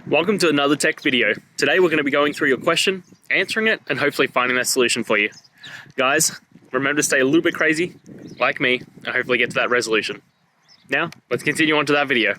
Welcome to another tech video. Today we're going to be going through your question, answering it, and hopefully finding that solution for you. Guys, remember to stay a little bit crazy, like me, and hopefully get to that resolution. Now, let's continue on to that video.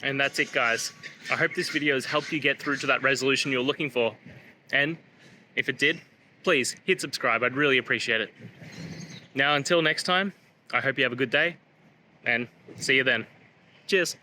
And that's it, guys. I hope this video has helped you get through to that resolution you're looking for. And if it did, please hit subscribe. I'd really appreciate it. Now, until next time, I hope you have a good day and see you then. Cheers.